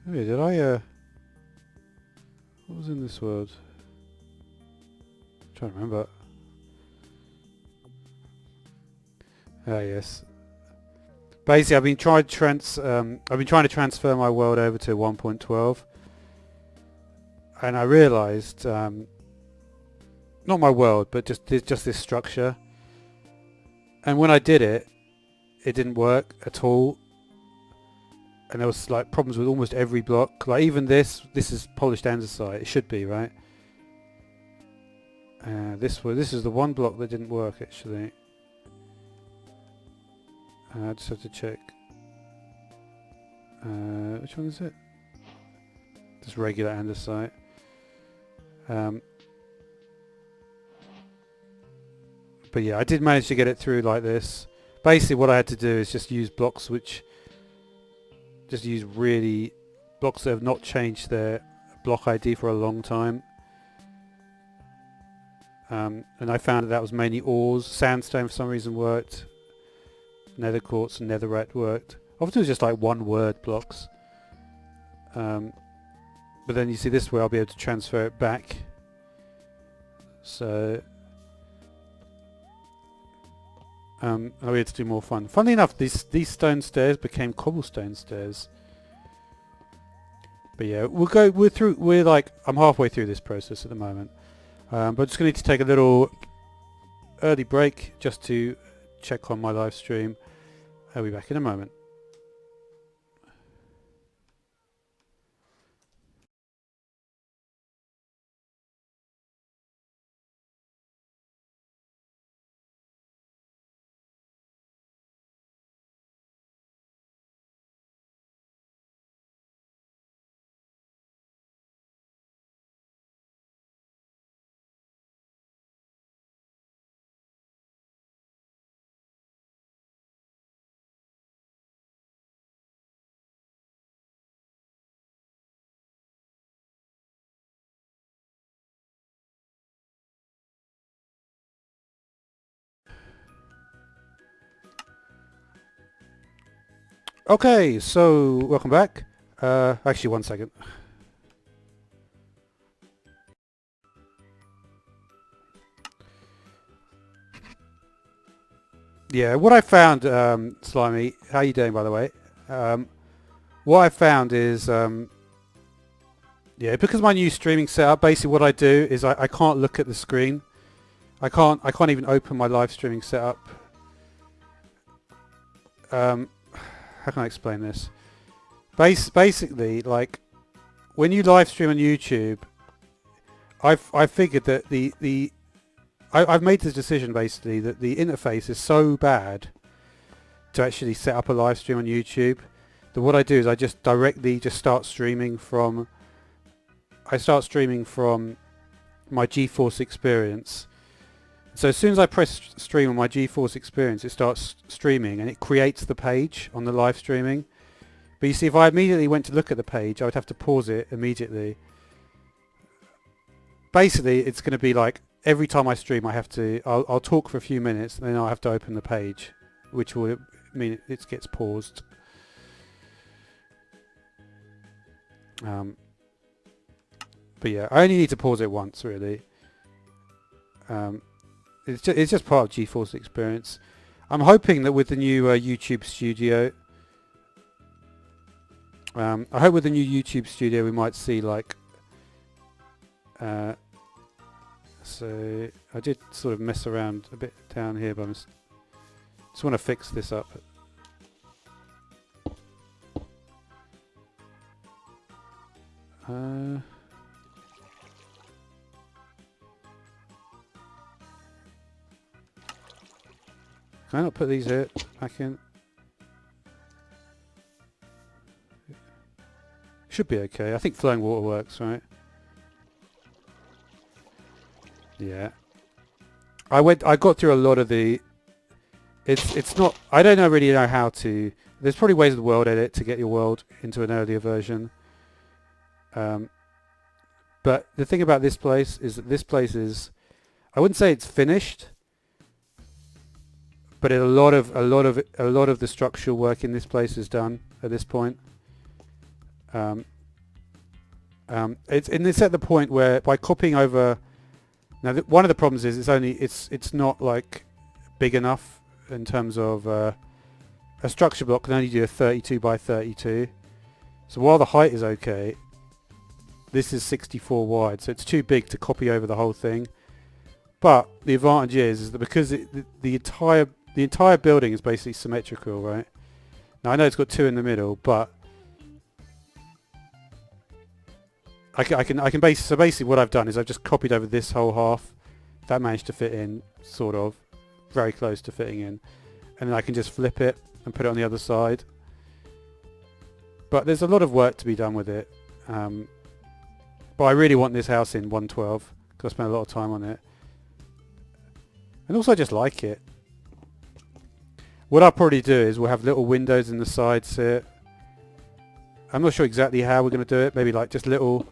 Oh yeah, did I, what was in this world? I'm trying to remember. Ah yes. Basically, I've been trying to transfer my world over to 1.12, and I realised, not my world, but just this structure. And when I did it, it didn't work at all, and there was like problems with almost every block. Like even this is polished andesite. It should be right. This is the one block that didn't work actually. I just have to check. Which one is it? Just regular andesite. But yeah, I did manage to get it through like this. Basically what I had to do is just use blocks really blocks that have not changed their block ID for a long time. And I found that was mainly ores. Sandstone for some reason worked. Nether quartz and netherite worked. Often it was just like one word blocks. But then you see this way I'll be able to transfer it back. So I'll be able to do more fun. Funnily enough, these stone stairs became cobblestone stairs. But yeah, I'm halfway through this process at the moment. But just going to need to take a little early break just to check on my live stream. I'll be back in a moment. Okay, so welcome back. Actually, one second. Yeah, what I found, Slimy, how you doing by the way? What I found is, yeah, because my new streaming setup, basically what I do is I can't look at the screen. I can't even open my live streaming setup. How can I explain this? Basically, like when you live stream on YouTube, I figured that I've made the decision basically that the interface is so bad to actually set up a live stream on YouTube that what I do is I just directly start streaming from my GeForce Experience. So as soon as I press stream on my GeForce Experience, it starts streaming and it creates the page on the live streaming. But you see, if I immediately went to look at the page, I would have to pause it immediately. Basically, it's going to be like every time I stream, I'll talk for a few minutes and then I'll have to open the page, which will mean it gets paused. But yeah, I only need to pause it once really. It's just part of GeForce Experience. I'm hoping that with the new YouTube Studio, I hope with the new YouTube Studio we might see like. So I did sort of mess around a bit down here, but I just want to fix this up. Can I not put these here back in? Should be okay. I think flowing water works, right? Yeah. I got through a lot of the. It's not. I don't really know how to. There's probably ways of the world edit to get your world into an earlier version. But the thing about this place is that this place is. I wouldn't say it's finished, but a lot of the structural work in this place is done at this point. It's at the point where by copying over. Now one of the problems is it's not like big enough in terms of a structure block can only do a 32 by 32. So while the height is okay, this is 64 wide, so it's too big to copy over the whole thing. But the advantage is that because the entire building is basically symmetrical, right? Now I know it's got two in the middle, but I can basically what I've done is I've just copied over this whole half. That managed to fit in, sort of, very close to fitting in, and then I can just flip it and put it on the other side. But there's a lot of work to be done with it. But I really want this house in 112 because I spent a lot of time on it, and also I just like it. What I'll probably do is we'll have little windows in the sides here. I'm not sure exactly how we're going to do it. Maybe like just little,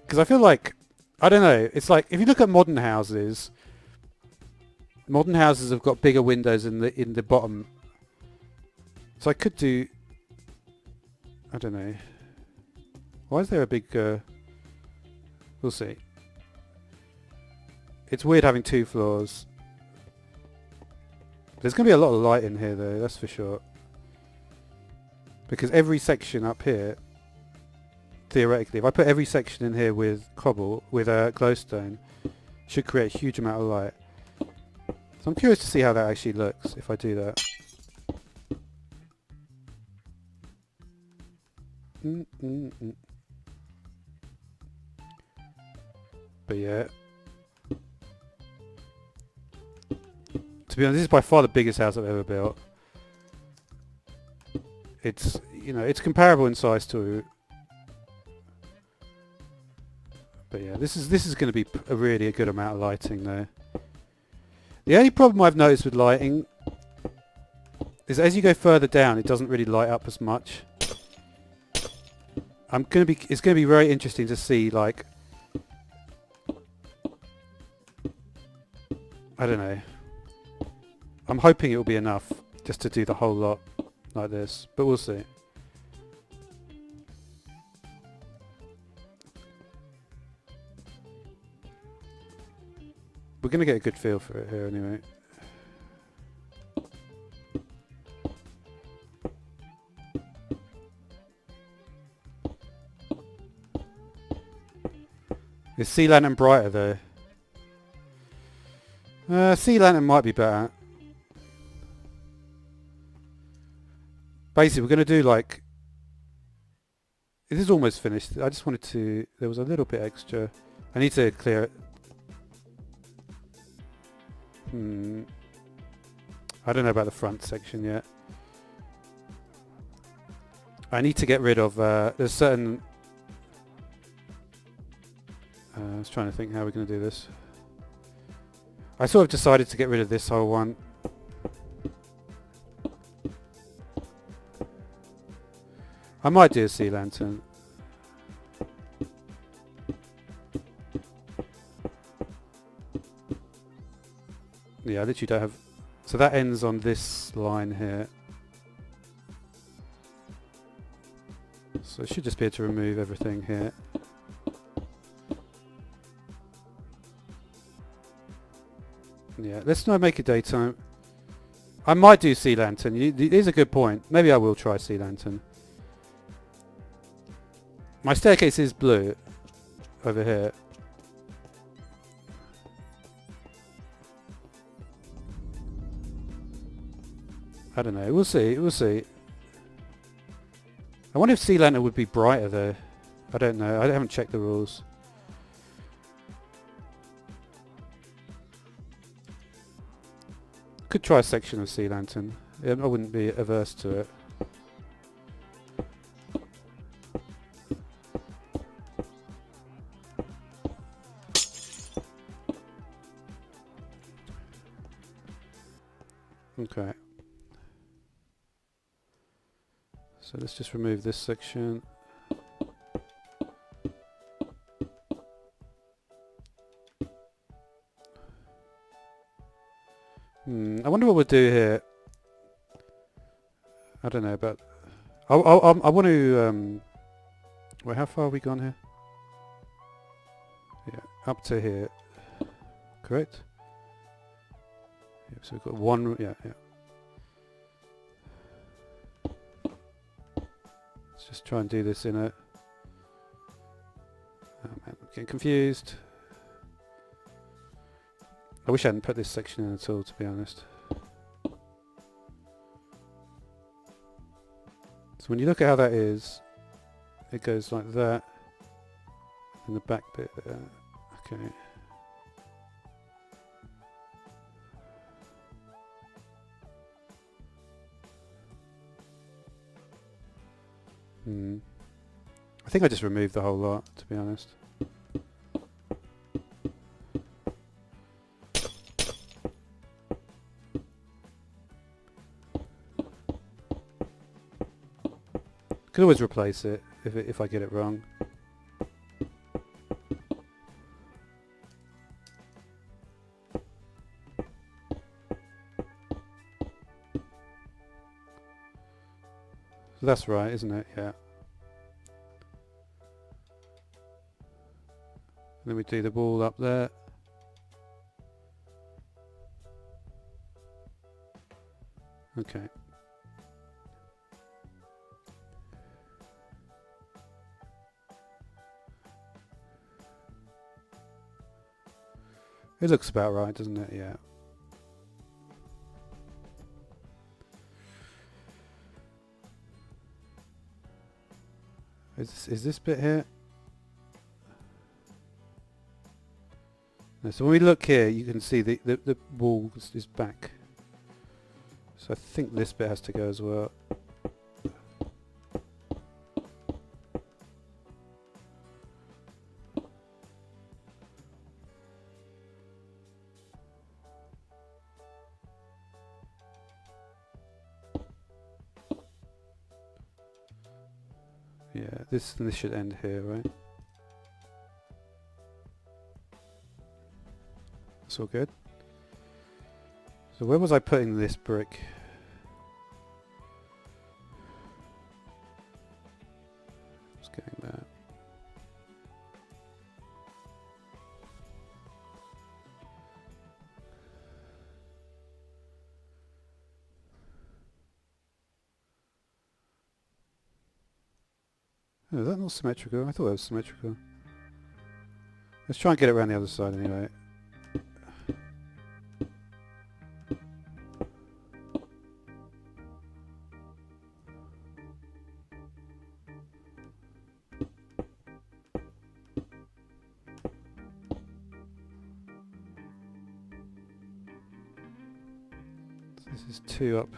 because I feel like, I don't know, it's like if you look at modern houses have got bigger windows in the bottom. So I could do, I don't know. Why is there a big, we'll see. It's weird having two floors. There's going to be a lot of light in here though, that's for sure. Because every section up here, theoretically, if I put every section in here with cobble, with glowstone, should create a huge amount of light. So I'm curious to see how that actually looks if I do that. But yeah. To be honest, this is by far the biggest house I've ever built. It's, you know, it's comparable in size to... But yeah, this is going to be a really good amount of lighting though. The only problem I've noticed with lighting is as you go further down, it doesn't really light up as much. It's going to be very interesting to see, like, I don't know. I'm hoping it will be enough just to do the whole lot like this, but we'll see. We're going to get a good feel for it here anyway. Is Sea Lantern brighter though? Sea Lantern might be better. Basically we're going to do like... This is almost finished. I just wanted to... There was a little bit extra. I need to clear it. I don't know about the front section yet. I need to get rid of... there's certain... I was trying to think how we're going to do this. I sort of decided to get rid of this whole one. I might do a sea lantern. Yeah, I literally don't have... So that ends on this line here. So I should just be able to remove everything here. Yeah, let's not make it daytime. I might do sea lantern. It is a good point. Maybe I will try sea lantern. My staircase is blue over here. I don't know. We'll see. We'll see. I wonder if sea lantern would be brighter though. I don't know. I haven't checked the rules. Could try a section of sea lantern. I wouldn't be averse to it. Okay. So let's just remove this section. I wonder what we'll do here. I don't know, but I want to. Wait, how far have we gone here? Yeah, up to here. Correct. Yeah, so we've got one. Yeah, yeah. Let's just try and do this in a. Oh man, I'm getting confused. I wish I hadn't put this section in at all, to be honest. So when you look at how that is, it goes like that, and the back bit there. Okay. I think I just removed the whole lot, to be honest. Could always replace it if I get it wrong. So that's right, isn't it? Yeah. And then we do the ball up there. Okay. It looks about right, doesn't it? Yeah. Is this bit here? No, so when we look here, you can see the wall is back. So I think this bit has to go as well. Yeah, this should end here, right? That's all good. So where was I putting this brick? Just getting that. Oh, is that not symmetrical? I thought it was symmetrical. Let's try and get it around the other side anyway. So this is 2 up.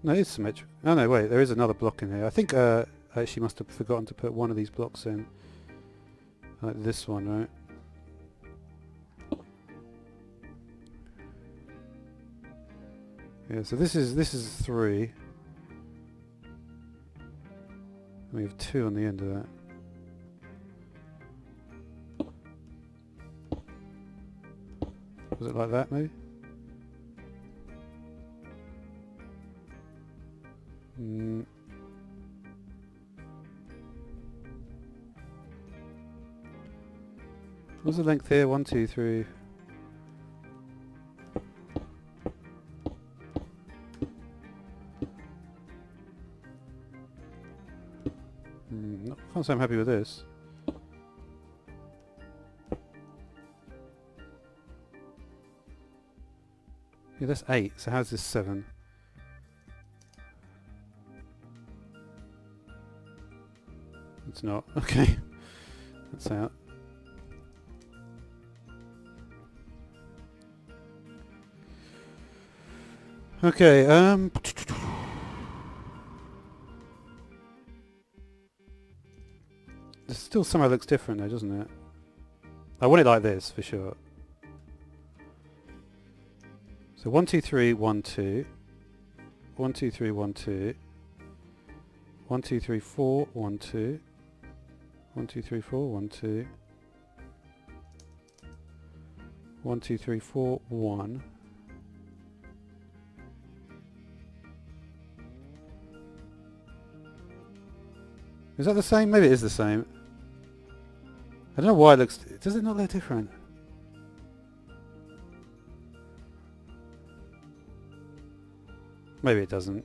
No, it's symmetrical. Oh no, wait, there is another block in here. I think I actually must have forgotten to put one of these blocks in. Like this one, right? Yeah, so this is 3. We have 2 on the end of that. Was it like that, maybe? What's the length here? 1, 2, 3. Can't say I'm happy with this. Yeah, that's 8. So how's this 7? It's not. Okay. That's out. Okay, this still somehow looks different though, doesn't it? I want it like this for sure. So 1, 2, 3, 1, 2. 1, 2, 3, 1, 2. 1, 2, 3, 4, 1, 2. 1, 2, 3, 4, 1, 2. 1, 2, 3, 4, 1. Is that the same? Maybe it is the same. I don't know why it looks... Does it not look different? Maybe it doesn't.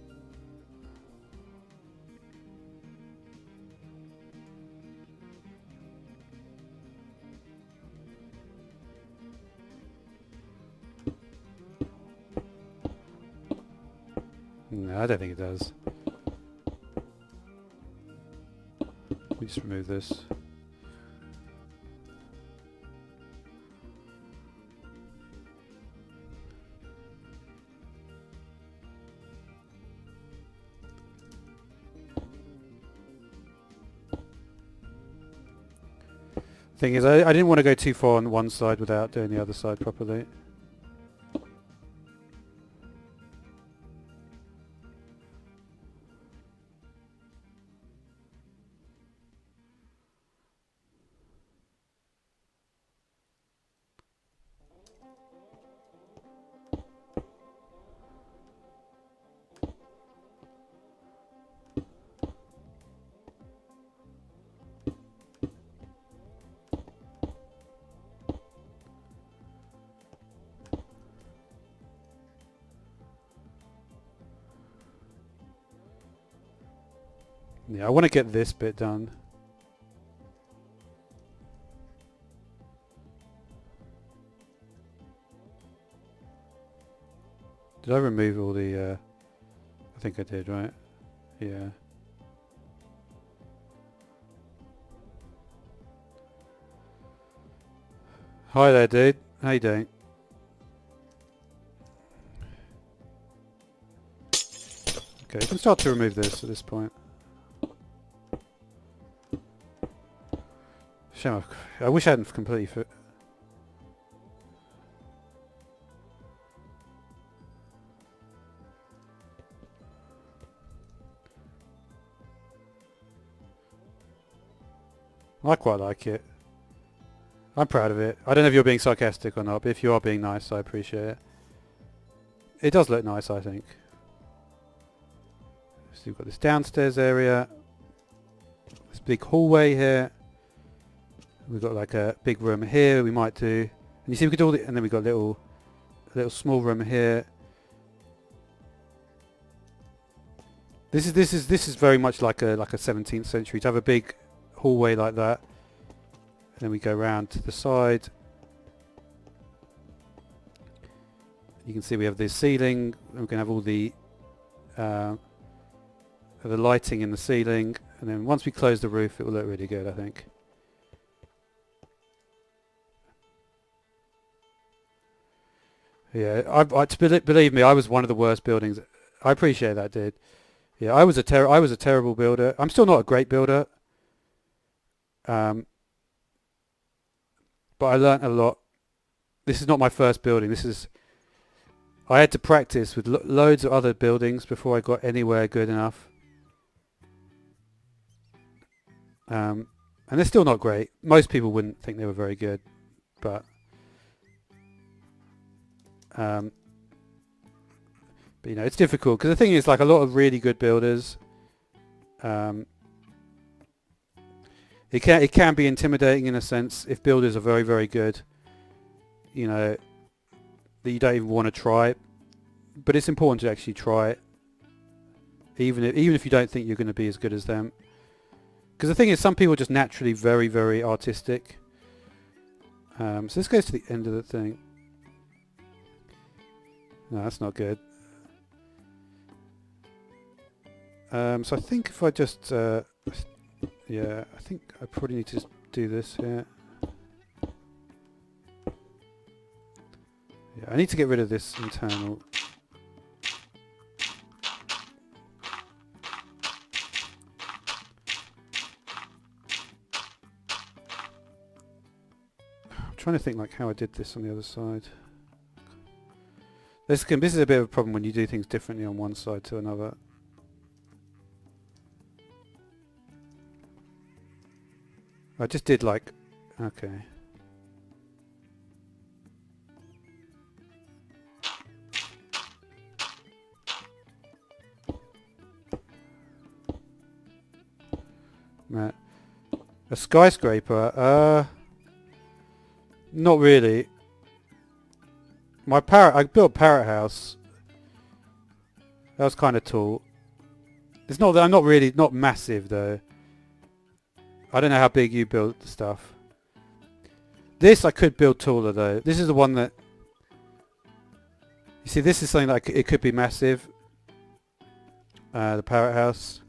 No, I don't think it does. Let me just remove this. Thing is, I didn't want to go too far on one side without doing the other side properly. Yeah, I want to get this bit done. Did I remove all the... I think I did, right? Yeah. Hi there, dude. How you doing? Okay, we can start to remove this at this point. Shame I wish I hadn't completely fit. I quite like it. I'm proud of it. I don't know if you're being sarcastic or not, but if you are being nice, I appreciate it. It does look nice, I think. So you've got this downstairs area, this big hallway here. We've got like a big room here. We might do, and you see we could do all the, and then we've got a little small room here. This is very much like a 17th century to have a big hallway like that. And then we go round to the side. You can see we have this ceiling. And we can have all the lighting in the ceiling, and then once we close the roof, it will look really good, I think. Yeah, believe me, I was one of the worst buildings. I appreciate that, dude. Yeah, I was a terrible builder. I'm still not a great builder. But I learnt a lot. This is not my first building. I had to practice with loads of other buildings before I got anywhere good enough. And they're still not great. Most people wouldn't think they were very good, but you know, it's difficult because the thing is, like, a lot of really good builders, it can be intimidating in a sense if builders are very, very good. You know, that you don't even want to try it, but it's important to actually try it, even if you don't think you're going to be as good as them. Because the thing is, some people are just naturally very, very artistic. So this goes to the end of the thing. No, that's not good. So I think if I just... yeah, I think I probably need to just do this here. Yeah, I need to get rid of this internal... I'm trying to think like how I did this on the other side. This is a bit of a problem when you do things differently on one side to another. I just did like... Okay. Right. A skyscraper? Not really. I built a parrot house. That was kind of tall. It's not that I'm not massive though. I don't know how big you built the stuff. This I could build taller though. This is the one that... You see, this is something that it could be massive. The parrot house.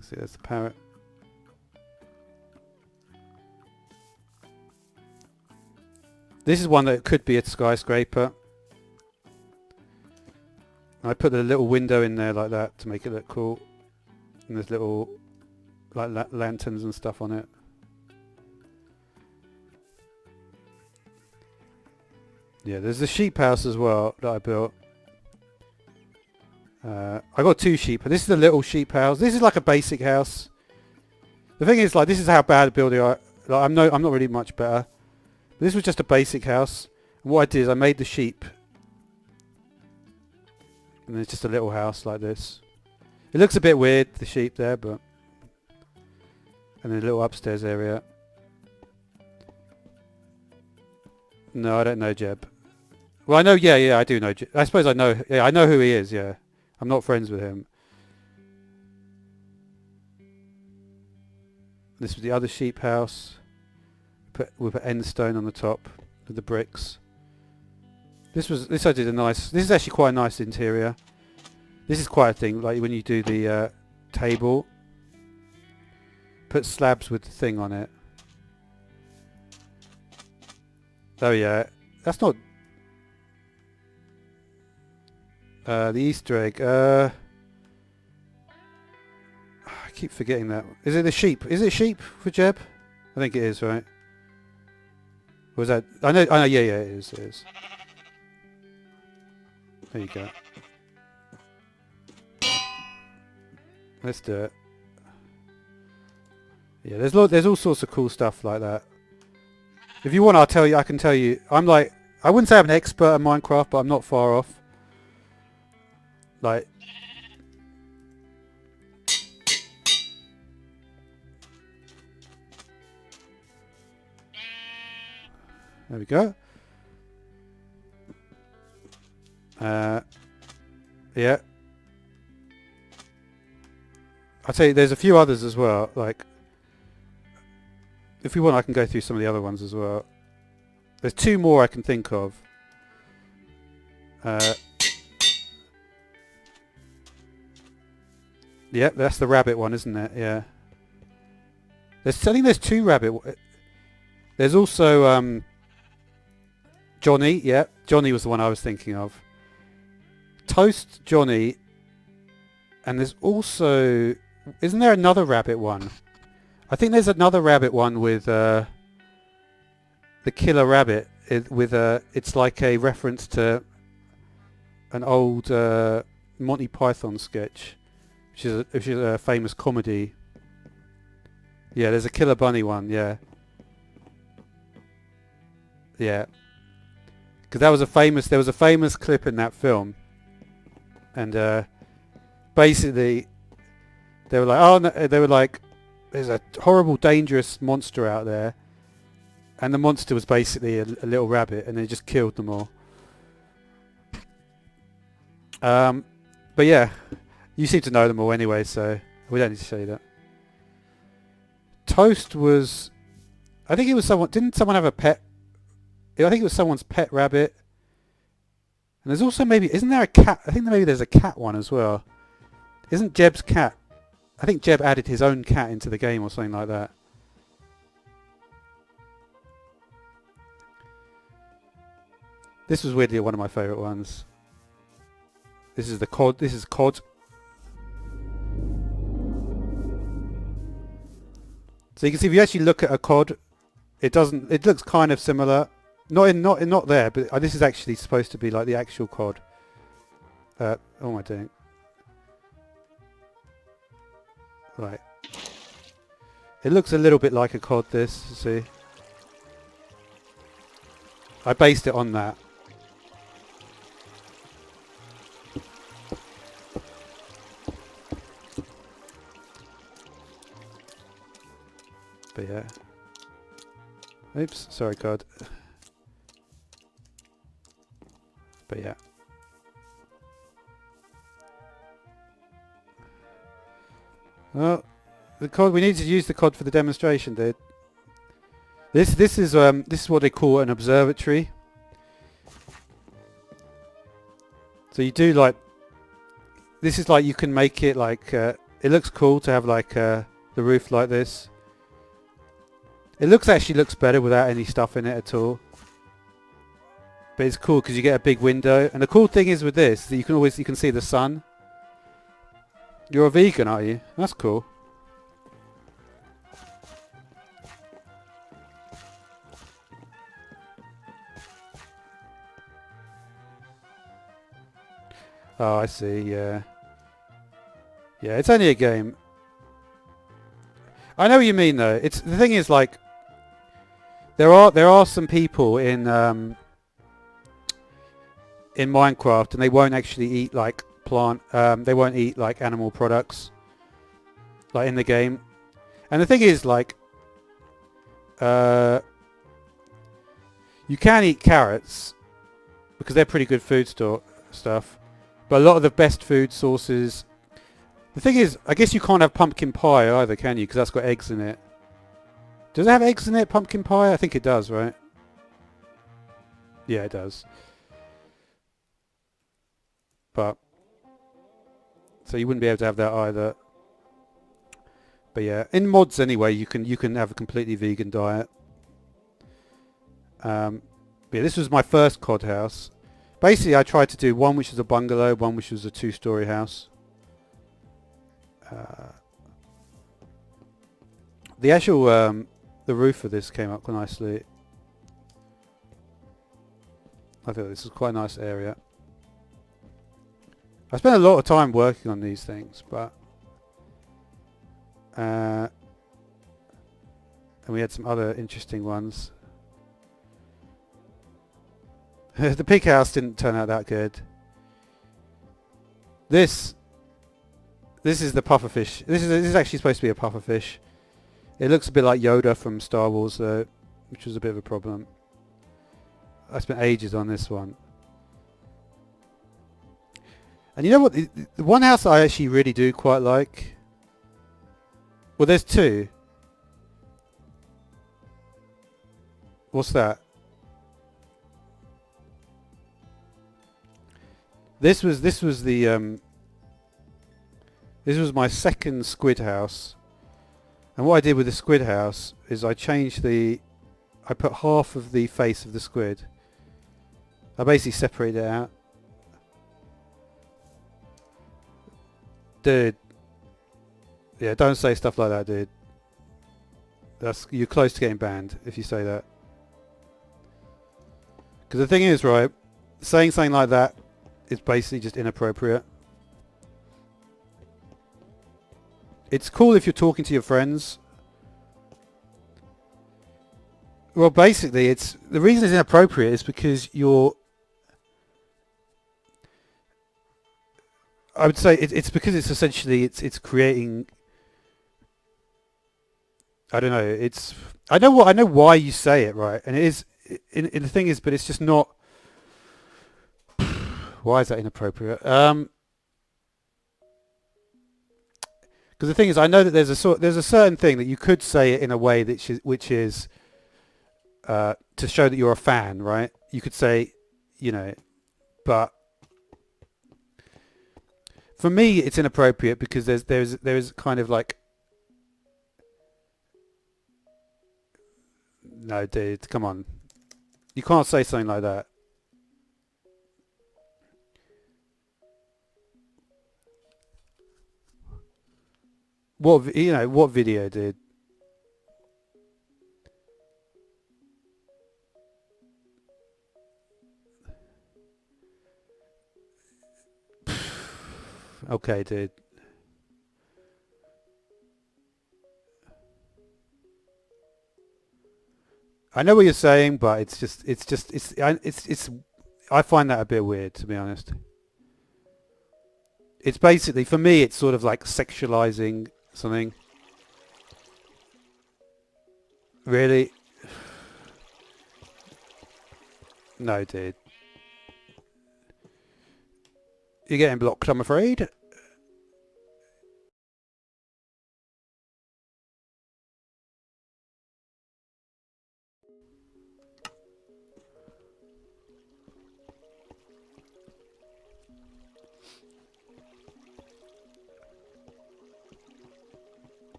See, that's the parrot. This is one that could be a skyscraper. I put a little window in there like that to make it look cool. And there's little like lanterns and stuff on it. Yeah, there's the sheep house as well that I built. I got 2 sheep. This is a little sheep house. This is like a basic house. The thing is, like, this is how bad at building I... Like, I'm not really much better. This was just a basic house. And what I did is I made the sheep. And it's just a little house like this. It looks a bit weird, the sheep there, but... And then a little upstairs area. No, I don't know Jeb. Well, I know, yeah, I do know Jeb. I suppose I know, yeah, I know who he is, yeah. I'm not friends with him. This was the other sheep house. We put end stone on the top with the bricks. This I did a nice... This is actually quite a nice interior. This is quite a thing, like when you do the table. Put slabs with the thing on it. Oh yeah, that's not... the Easter egg. I keep forgetting that. Is it the sheep? Is it sheep for Jeb? I think it is, right? Was that... I know, yeah, it is, it is. There you go. Let's do it. Yeah, there's all sorts of cool stuff like that. If you want, I can tell you. I'm like... I wouldn't say I'm an expert in Minecraft, but I'm not far off. Like... There we go. Yeah. I'll tell you, there's a few others as well. Like, if you want, I can go through some of the other ones as well. There's 2 more I can think of. Yeah, that's the rabbit one, isn't it? Yeah. I think there's 2 rabbit. There's also Johnny. Yeah, Johnny was the one I was thinking of. Toast Johnny. And there's also... Isn't there another rabbit one? I think there's another rabbit one with the killer rabbit. It's like a reference to an old Monty Python sketch, which is a famous comedy. Yeah, there's a killer bunny one. Yeah, yeah. Because there was a famous clip in that film, and basically they were like, oh no, they were like, there's a horrible, dangerous monster out there, and the monster was basically a little rabbit, and they just killed them all. But yeah, you seem to know them all anyway, so we don't need to show you that. Toast was, I think it was someone. Didn't someone have a pet? I think it was someone's pet rabbit. And there's also maybe, isn't there a cat? I think maybe there's a cat one as well. Isn't Jeb's cat? I think Jeb added his own cat into the game or something like that. This was weirdly one of my favourite ones. This is the cod. This is cod. So you can see if you actually look at a cod, it doesn't. It looks kind of similar. Not there, but this is actually supposed to be like the actual cod. What am I doing? Right. It looks a little bit like a COD, this, see. I based it on that. But yeah. Oops, sorry COD. But yeah. Well, the COD, we need to use the COD for the demonstration, dude. This is what they call an observatory. So you do like, this is like, you can make it like, it looks cool to have like the roof like this. It actually looks better without any stuff in it at all. But it's cool because you get a big window, and the cool thing is with this that you can see the sun. You're a vegan, are you? That's cool. Oh, I see. Yeah. Yeah, it's only a game. I know what you mean, though. It's the thing is like there are some people in Minecraft, and they won't actually eat like they won't eat like animal products like in the game. And the thing is like you can eat carrots because they're pretty good food stuff. But a lot of the best food sources... The thing is, I guess you can't have pumpkin pie either, can you? Because that's got eggs in it. Does it have eggs in it, pumpkin pie? I think it does, right? Yeah, it does. But... So you wouldn't be able to have that either. But yeah, in mods anyway, you can have a completely vegan diet. Yeah, this was my first COD house. Basically, I tried to do one which was a bungalow, one which was a 2-story house. The actual the roof of this came up quite nicely. I thought this was quite a nice area. I spent a lot of time working on these things, but and we had some other interesting ones. The pig house didn't turn out that good. This is the pufferfish. This is actually supposed to be a pufferfish. It looks a bit like Yoda from Star Wars, though, which was a bit of a problem. I spent ages on this one. And you know what? The one house I actually really do quite like... Well, there's two. What's that? This was the this was my second squid house, and what I did with the squid house is I put half of the face of the squid. I basically separated it out. Dude. Yeah, don't say stuff like that, dude. You're close to getting banned if you say that. Because the thing is, right, saying something like that is basically just inappropriate. It's cool if you're talking to your friends. Well, basically, the reason it's inappropriate is because I would say it's because it's essentially it's creating. I don't know. I know why you say it, right? And it is. The thing is, but it's just not. Why is that inappropriate? Because the thing is, I know that there's a certain thing that you could say it in a way which is to show that you're a fan, right? You could say, but for me, it's inappropriate because there's kind of like, no, dude, come on, you can't say something like that. What video, dude? Okay, dude. I know what you're saying, but it's I find that a bit weird, to be honest. It's basically, for me, it's sort of like sexualizing something. Really? No, dude. You're getting blocked, I'm afraid.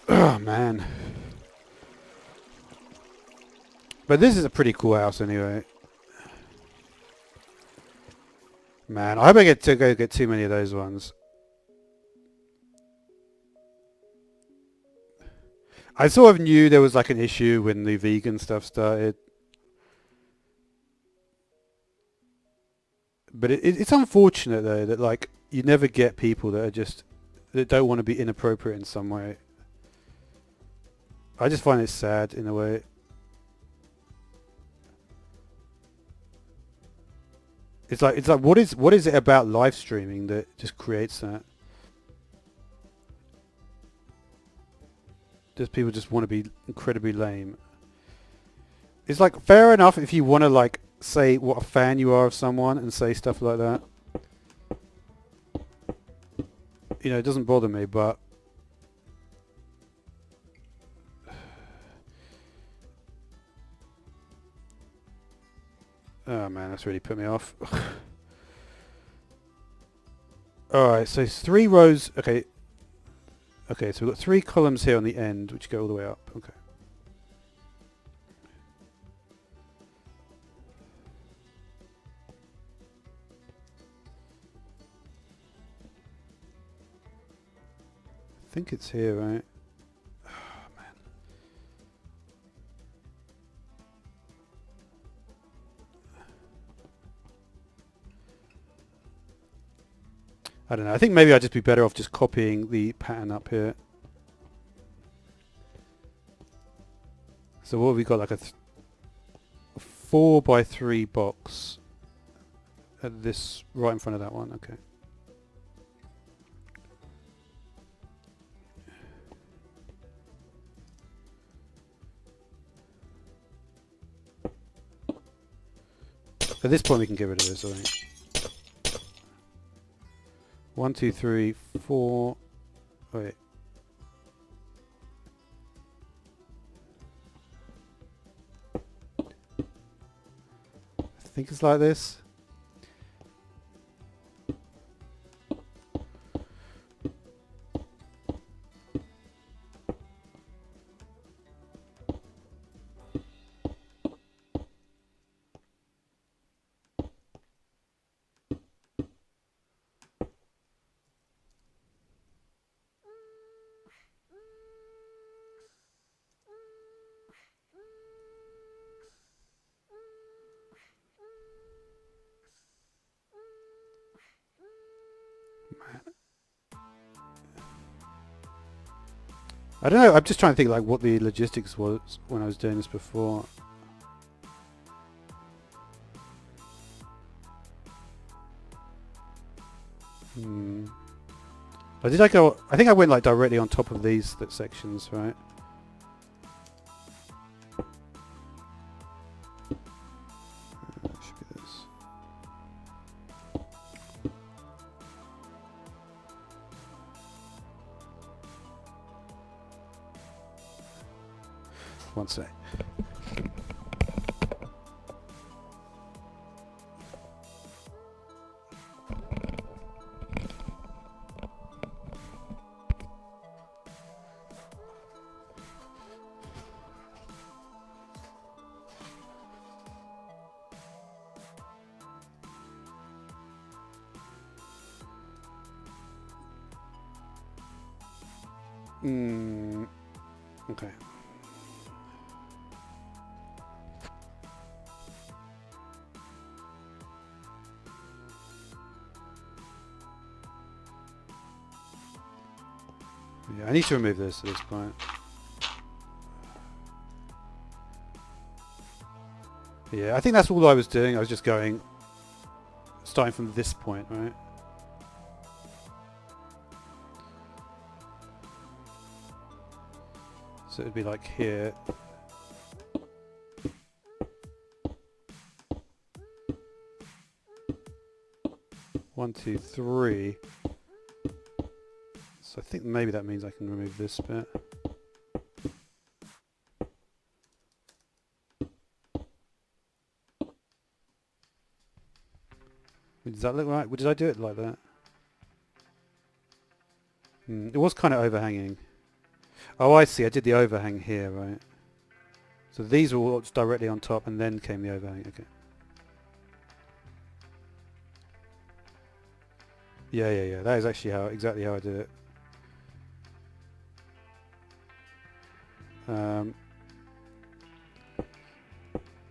Oh, man. But this is a pretty cool house anyway. Man, I hope I get to go get too many of those ones. I sort of knew there was like an issue when the vegan stuff started. But it's unfortunate though that like you never get people that are just that don't want to be inappropriate in some way. I just find it sad in a way. It's like what is it about live streaming that just creates that? Does people just want to be incredibly lame? It's like fair enough if you want to like say what a fan you are of someone and say stuff like that. You know, it doesn't bother me, but oh man, that's really put me off. Alright, so 3 rows. Okay. Okay, so we've got 3 columns here on the end which go all the way up. Okay. I think it's here, right? Oh, man. I don't know. I think maybe I'd just be better off just copying the pattern up here. So what have we got? Like a 4 by 3 box at this right in front of that one. Okay. At this point we can get rid of this, I think. 1, 2, 3, 4. Wait. I think it's like this. I don't know. I'm just trying to think like what the logistics was when I was doing this before. Or did I go? I think I went like directly on top of these sections, right? Should be this. One sec. Okay. Yeah, I need to remove this at this point. Yeah, I think that's all I was doing. I was just going, starting from this point, right? So it'd be like here. One, two, three. So I think maybe that means I can remove this bit. Does that look right? Did I do it like that? It was kind of overhanging. Oh, I see. I did the overhang here, right? So these were all directly on top, and then came the overhang. Okay. Yeah. That is actually exactly how I did it.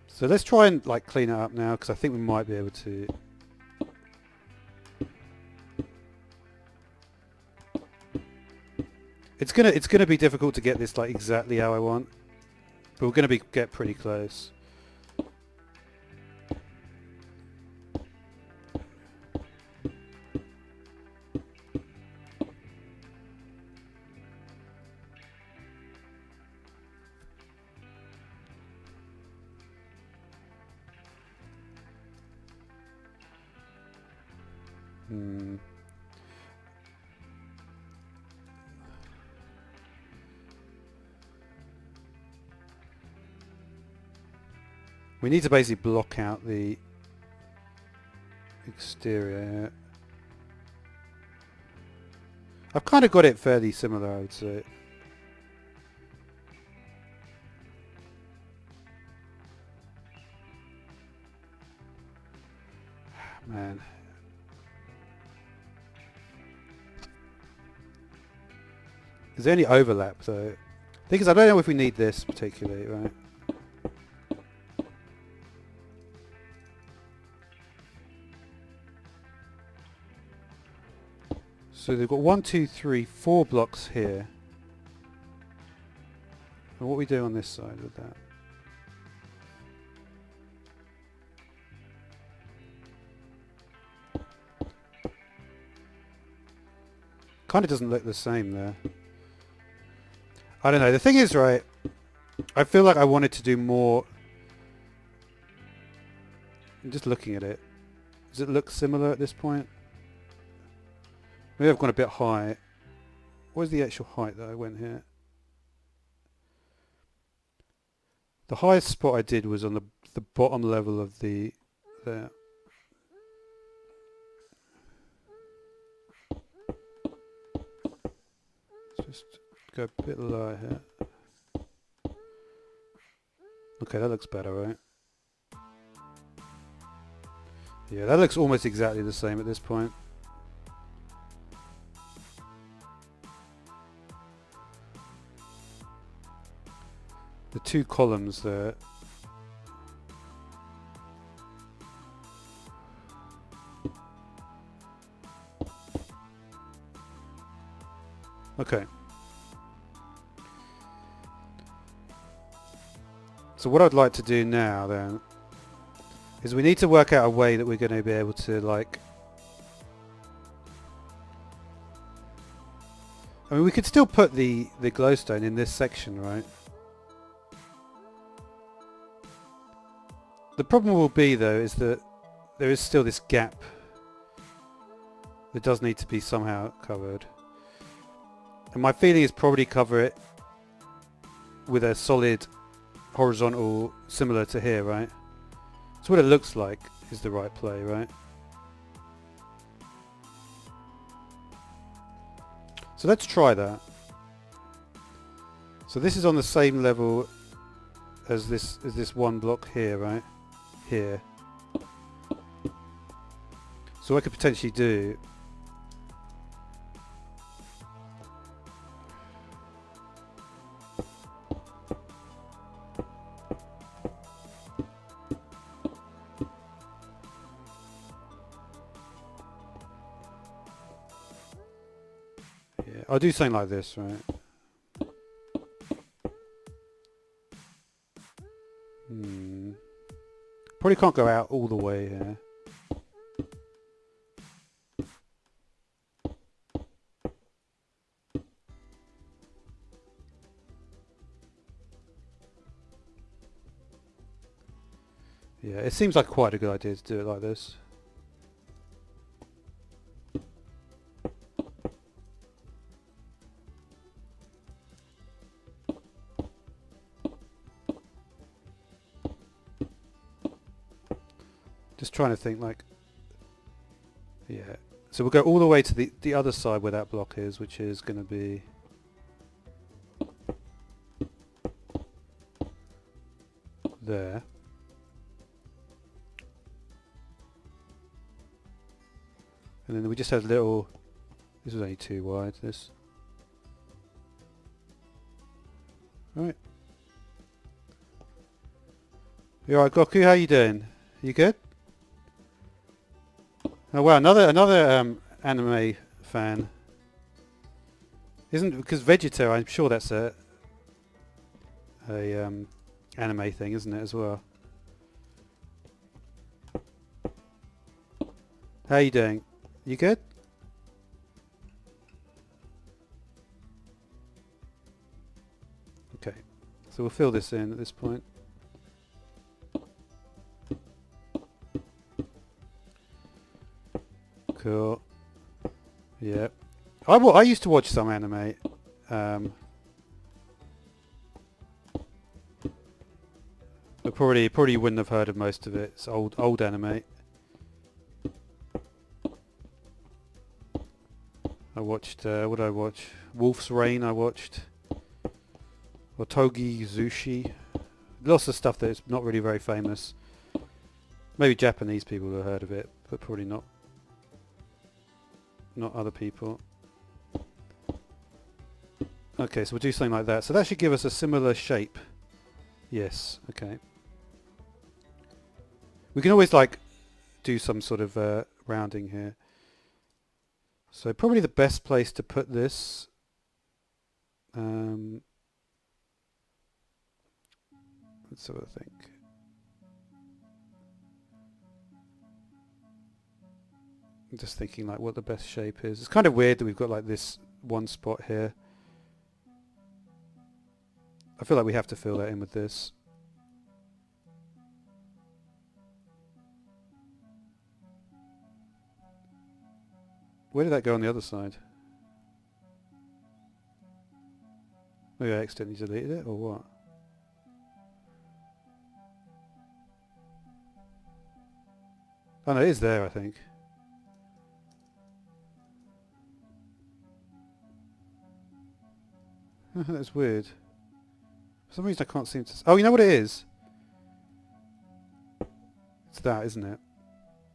So let's try and like clean it up now, because I think we might be able to. It's gonna be difficult to get this like exactly how I want, but we're gonna get pretty close. We need to basically block out the exterior. I've kind of got it fairly similar, I would say. Man. Is there any overlap though? The thing is, I don't know if we need this particularly, right? So they've got 1, 2, 3, 4 blocks here. And what we do on this side with that? Kind of doesn't look the same there. I don't know. The thing is, right, I feel like I wanted to do more. I'm just looking at it. Does it look similar at this point? Maybe I've gone a bit high. Where's the actual height that I went here? The highest spot I did was on the bottom level of the there. Just go a bit lower here. Okay, that looks better, right? Yeah, that looks almost exactly the same at this point. The two columns there. Okay. So what I'd like to do now then is we need to work out a way that we're going to be able to like... I mean, we could still put the glowstone in this section, right? The problem will be though is that there is still this gap that does need to be somehow covered. And my feeling is probably cover it with a solid horizontal similar to here, right? So what it looks like is the right play, right? So let's try that. So this is on the same level as this one block here, right? Here. So what I could potentially do I'll do something like this, right? Probably can't go out all the way here. Yeah, it seems like quite a good idea to do it like this. Just trying to think like, yeah. So we'll go all the way to the other side where that block is, which is going to be there. And then we just had a little, this was only too wide, this. Right. You alright, Goku? How you doing? You good? Oh wow, another anime fan. Isn't, because Vegeta, I'm sure that's a anime thing, isn't it, as well? How you doing? You good? Okay, so we'll fill this in at this point. Cool. Yeah. I used to watch some anime. But probably wouldn't have heard of most of it. It's old anime. I watched, what did I watch? Wolf's Rain I watched. Otogi Zushi. Lots of stuff that is not really very famous. Maybe Japanese people have heard of it, but probably not other people. Okay, so we'll do something like that. So that should give us a similar shape. Yes, okay. We can always like do some sort of rounding here. So probably the best place to put this, let's have a think. I'm just thinking like what the best shape is. It's kind of weird that we've got like this one spot here. I feel like we have to fill that in with this. Where did that go on the other side? Maybe I accidentally deleted it, or what? Oh no, it is there, I think. That's weird. For some reason I can't seem to... Oh, you know what it is? It's that, isn't it?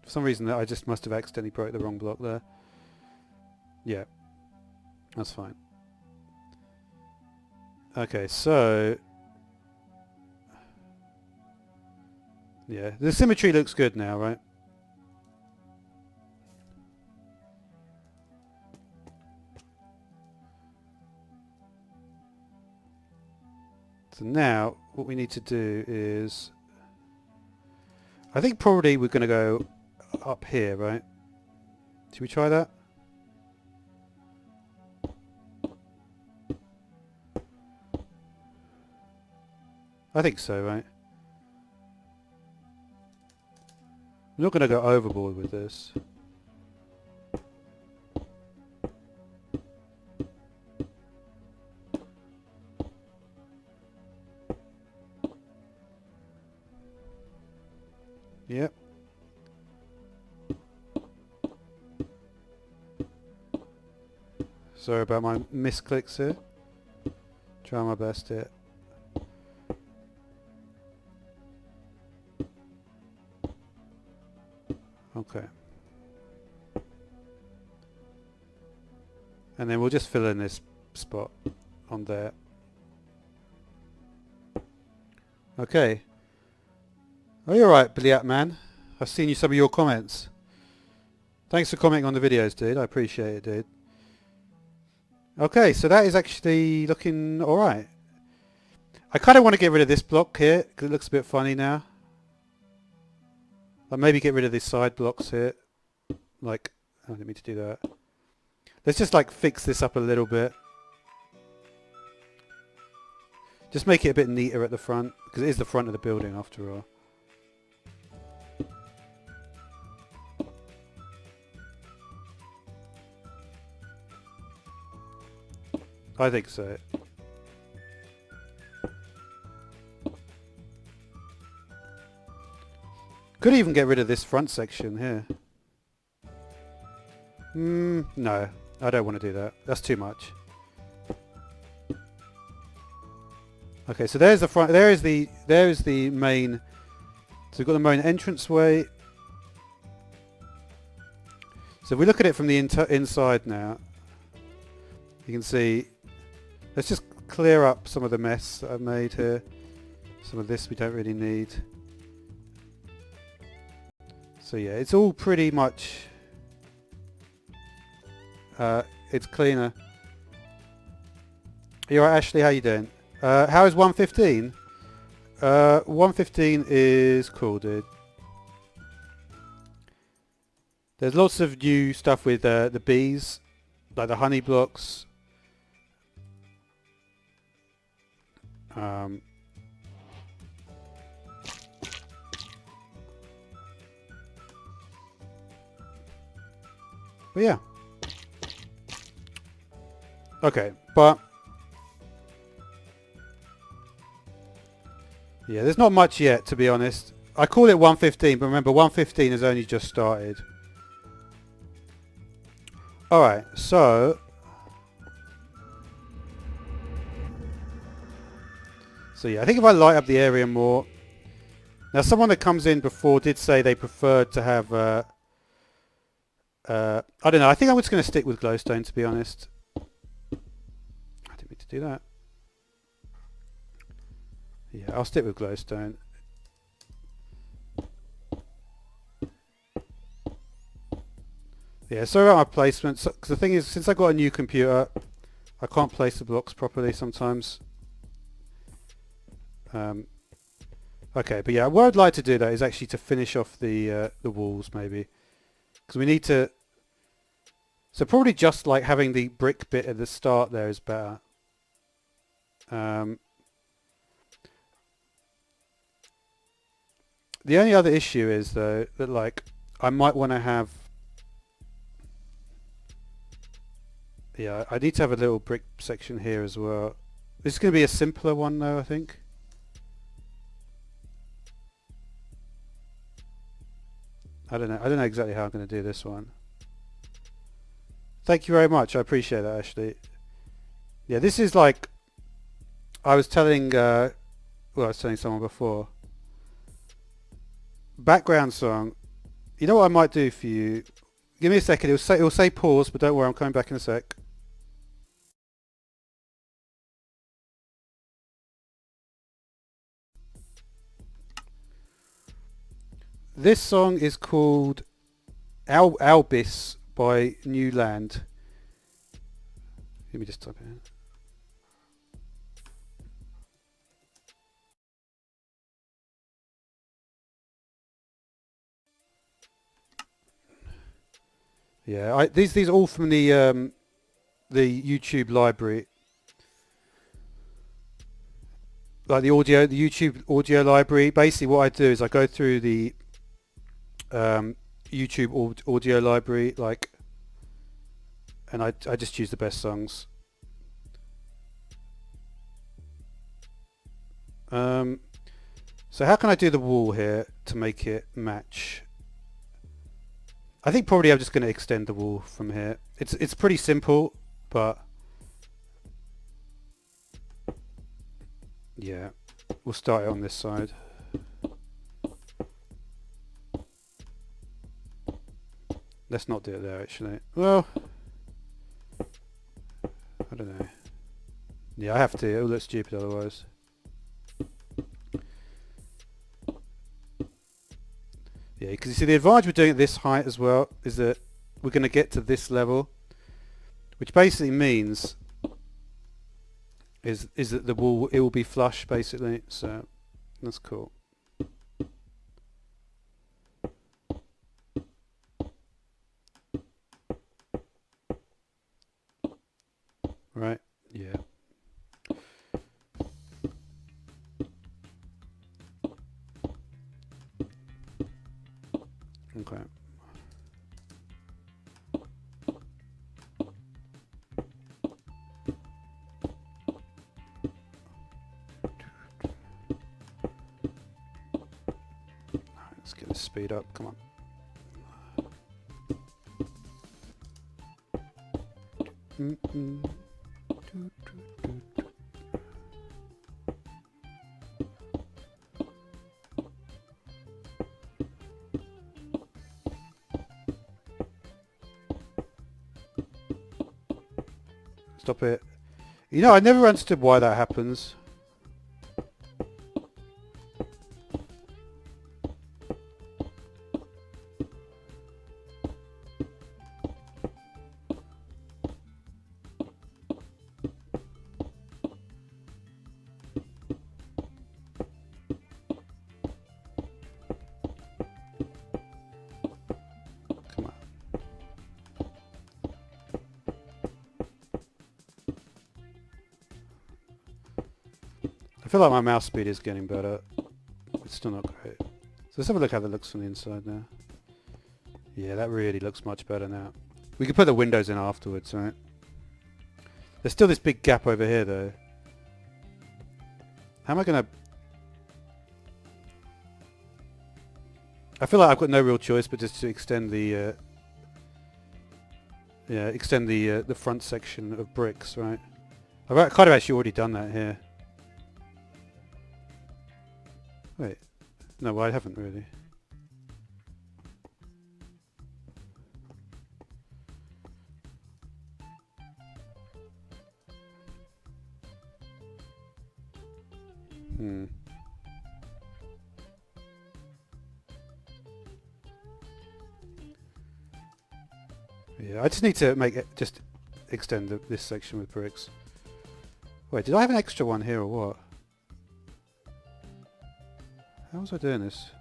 For some reason I just must have accidentally broke the wrong block there. Yeah. That's fine. Okay, so... yeah, the symmetry looks good now, right? So now, what we need to do is... I think probably we're going to go up here, right? Should we try that? I think so, right? I'm not going to go overboard with this. Yep. Sorry about my misclicks here. Try my best here. Okay. And then we'll just fill in this spot on there. Okay. Are you alright, Billy Man? I've seen you some of your comments. Thanks for commenting on the videos, dude. I appreciate it, dude. Okay, so that is actually looking alright. I kind of want to get rid of this block here because it looks a bit funny now. Like maybe get rid of these side blocks here. Like, I didn't mean to do that. Let's just like fix this up a little bit. Just make it a bit neater at the front because it is the front of the building after all. I think so. Could even get rid of this front section here. No, I don't want to do that. That's too much. Okay, so there's the front. There is the main. So we've got the main entranceway. So if we look at it from the inside now, you can see. Let's just clear up some of the mess that I've made here. Some of this we don't really need. So yeah, it's all pretty much. It's cleaner. You alright, Ashley? How you doing? How is 115? 115 is cool, dude. There's lots of new stuff with the bees, like the honey blocks. But yeah. Okay, but yeah, there's not much yet, to be honest. I call it 115, but remember 115 has only just started. Alright, so yeah, I think if I light up the area more. Now someone that comes in before did say they preferred to have I don't know, I think I'm just going to stick with glowstone, to be honest. I didn't mean to do that. Yeah, I'll stick with glowstone. Yeah, sorry about my placement, because the thing is, since I got a new computer, I can't place the blocks properly sometimes. Okay, but yeah, what I'd like to do though is actually to finish off the walls maybe, because we need to. So probably just like having the brick bit at the start there is better. The only other issue is though that like I might want to have. Yeah, I need to have a little brick section here as well. This is going to be a simpler one though, I think. I don't know exactly how I'm going to do this one. Thank you very much. I appreciate that, Ashley. Yeah, this is like I was telling I was telling someone before. Background song. You know what I might do for you? Give me a second. It'll say pause, but don't worry, I'm coming back in a sec. This song is called Albis by New Land. Let me just type it in. Yeah, these are all from the YouTube library, like the YouTube audio library. Basically, what I do is I go through the YouTube audio library, like, and I just choose the best songs. So how can I do the wall here to make it match? I think probably I'm just going to extend the wall from here. It's pretty simple, but yeah, we'll start it on this side. Let's not do it there actually. Well, I don't know. Yeah, I have to. It'll look stupid otherwise. Yeah, because you see the advantage with doing it this height as well is that we're going to get to this level, which basically means is that the wall, it will be flush basically, so that's cool. Right, yeah. Okay. Let's get this speed up, come on. Stop it. You know, I never understood why that happens. Come on. I feel like my mouse speed is getting better. It's still not great. So let's have a look how that looks from the inside now. Yeah, that really looks much better now. We could put the windows in afterwards, right? There's still this big gap over here though. How am I gonna... I feel like I've got no real choice but just to extend the the front section of bricks, right? I've kind of actually already done that here. Wait, no, well, I haven't really. Yeah, I just need to make it, just extend this section with bricks. Wait, did I have an extra one here or what? How was I doing this?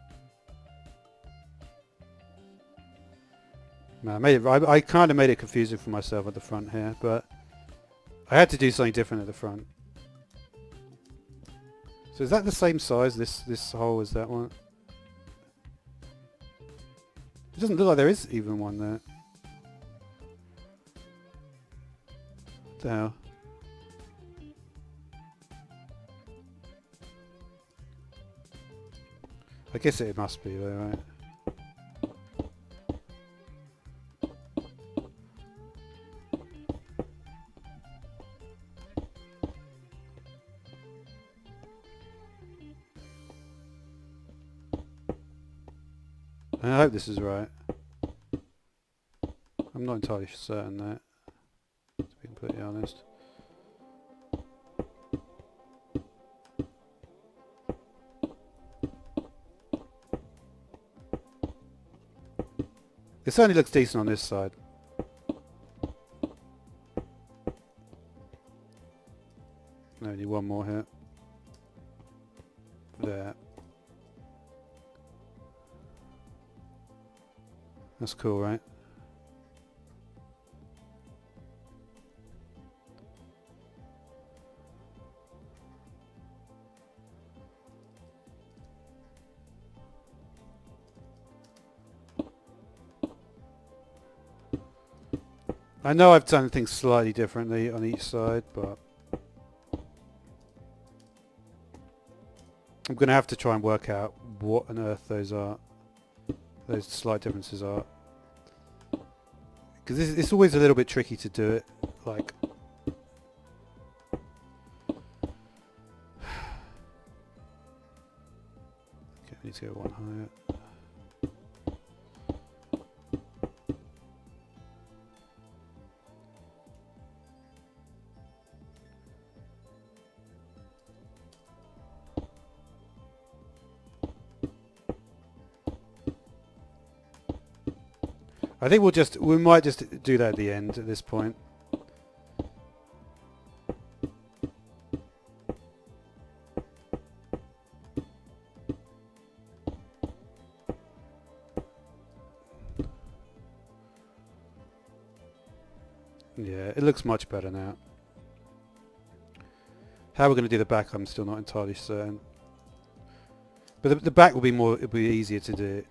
No, I kind of made it confusing for myself at the front here, but I had to do something different at the front. So is that the same size, this hole, as that one? It doesn't look like there is even one there. What the hell? I guess it must be there, right? I hope this is right. I'm not entirely certain that, to be completely honest. It certainly looks decent on this side. No, need one more here. There. That's cool, right? I know I've done things slightly differently on each side, but I'm going to have to try and work out what on earth those are. Those slight differences are. Because it's always a little bit tricky to do it, like... Okay, I need to go one higher. I think we might just do that at the end at this point. Yeah, it looks much better now. How we're going to do the back, I'm still not entirely certain. But the back will be more, it'll be easier to do.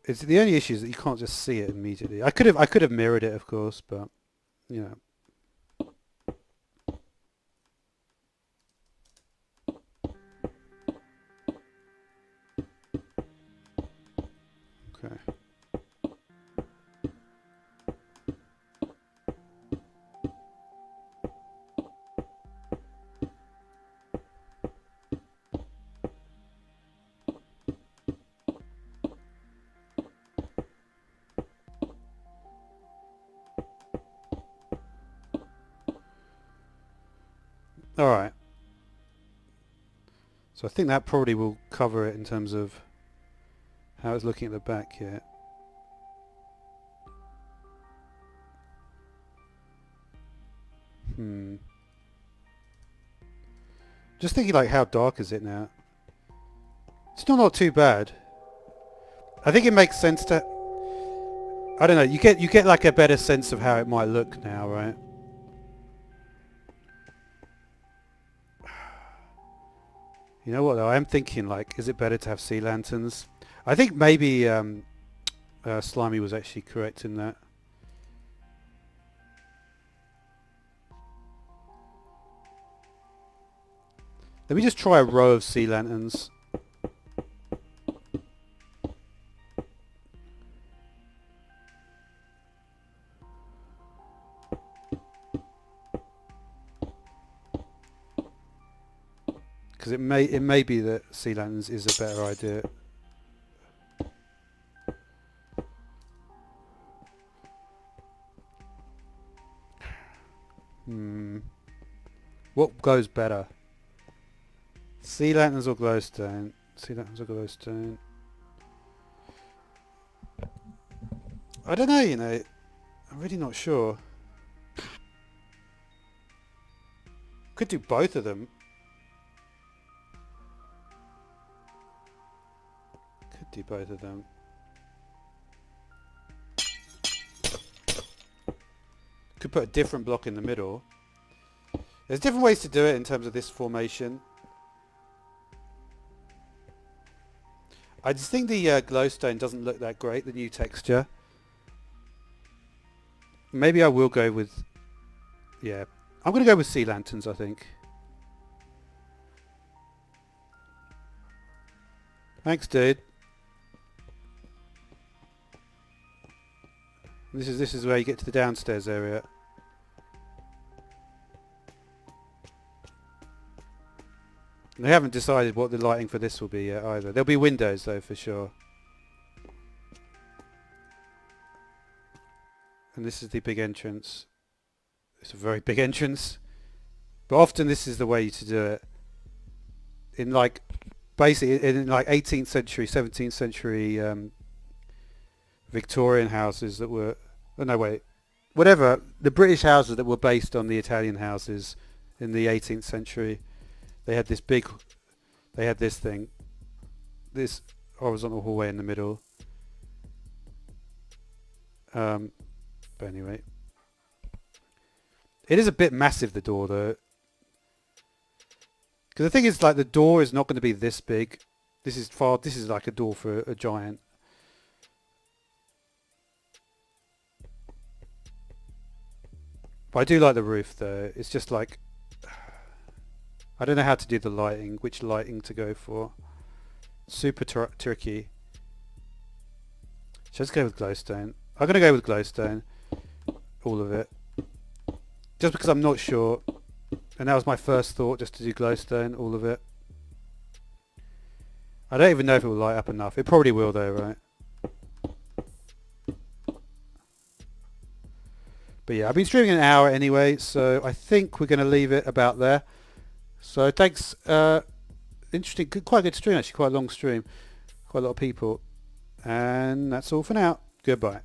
It's the only issue is that you can't just see it immediately. I could have mirrored it, of course, but you know. Okay. All right. So I think that probably will cover it in terms of how it's looking at the back here. Just thinking like how dark is it now? It's still not too bad. I think it makes sense to, I don't know, you get like a better sense of how it might look now, right? You know what though, I am thinking like, is it better to have sea lanterns? I think maybe Slimy was actually correct in that. Let me just try a row of sea lanterns. Because it may be that sea lanterns is a better idea. What goes better? Sea lanterns or glowstone? Sea lanterns or glowstone? I don't know, you know. I'm really not sure. Could do both of them. Could do both of them. Could put a different block in the middle. There's different ways to do it in terms of this formation. I just think the glowstone doesn't look that great, the new texture. Maybe I will go with... Yeah. I'm going to go with sea lanterns, I think. Thanks, dude. This is where you get to the downstairs area. They haven't decided what the lighting for this will be yet either. There'll be windows though for sure. And this is the big entrance. It's a very big entrance. But often this is the way to do it. In like, basically in like 18th century, 17th century Victorian houses that were... Oh no, wait. Whatever. The British houses that were based on the Italian houses in the 18th century. They had this big, they had this thing, this horizontal hallway in the middle. But anyway, it is a bit massive, the door though. Because the thing is, like, the door is not going to be this big. This is like a door for a giant. But I do like the roof though. It's just like, I don't know how to do the lighting, which lighting to go for. Super tricky. Should I just go with glowstone? I'm going to go with glowstone. All of it. Just because I'm not sure. And that was my first thought, just to do glowstone, all of it. I don't even know if it will light up enough. It probably will though, right? But yeah, I've been streaming an hour anyway, so I think we're going to leave it about there. So thanks, interesting, quite a good stream actually, quite a long stream, quite a lot of people. And that's all for now. Goodbye.